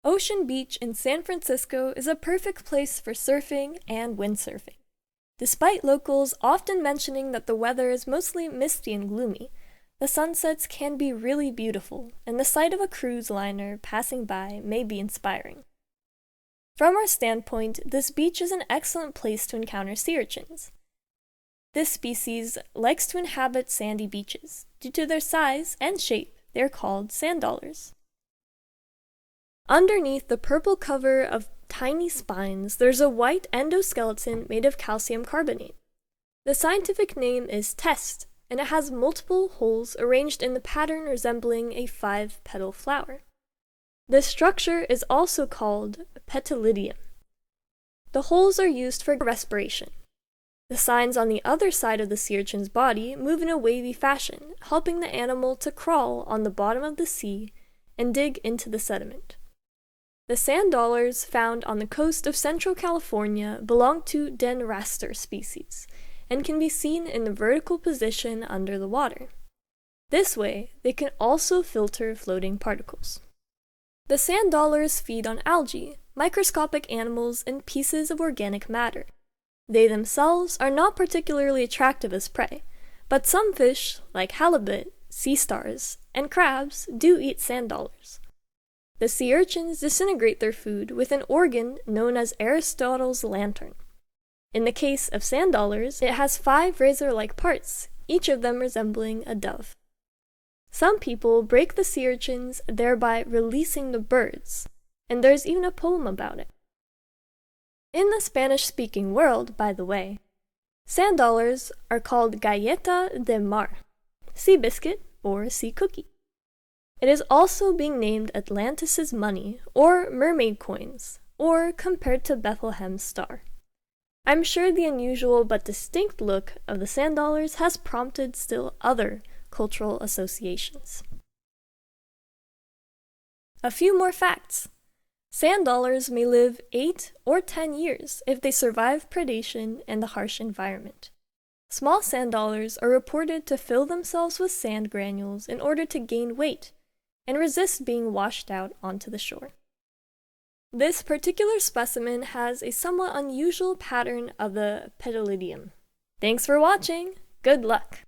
Ocean Beach in San Francisco is a perfect place for surfing and windsurfing. Despite locals often mentioning that the weather is mostly misty and gloomy, the sunsets can be really beautiful, and the sight of a cruise liner passing by may be inspiring. From our standpoint, this beach is an excellent place to encounter sea urchins. This species likes to inhabit sandy beaches. Due to their size and shape, they are called sand dollars. Underneath the purple cover of tiny spines, there's a white endoskeleton made of calcium carbonate. The scientific name is test, and it has multiple holes arranged in the pattern resembling a 5-petal flower. This structure is also called petalidium. The holes are used for respiration. The signs on the other side of the sea urchin's body move in a wavy fashion, helping the animal to crawl on the bottom of the sea and dig into the sediment. The sand dollars found on the coast of Central California belong to Denraster species and can be seen in the vertical position under the water. This way, they can also filter floating particles. The sand dollars feed on algae, microscopic animals, and pieces of organic matter. They themselves are not particularly attractive as prey, but some fish, like halibut, sea stars, and crabs, do eat sand dollars. The sea urchins disintegrate their food with an organ known as Aristotle's lantern. In the case of sand dollars, it has 5 razor-like parts, each of them resembling a dove. Some people break the sea urchins, thereby releasing the birds, and there's even a poem about it. In the Spanish-speaking world, by the way, sand dollars are called galleta de mar, sea biscuit or sea cookie. It is also being named Atlantis' money, or mermaid coins, or compared to Bethlehem's star. I'm sure the unusual but distinct look of the sand dollars has prompted still other cultural associations. A few more facts. Sand dollars may live 8 or 10 years if they survive predation and the harsh environment. Small sand dollars are reported to fill themselves with sand granules in order to gain weight and resist being washed out onto the shore. This particular specimen has a somewhat unusual pattern of the petalidium. Thanks for watching! Good luck!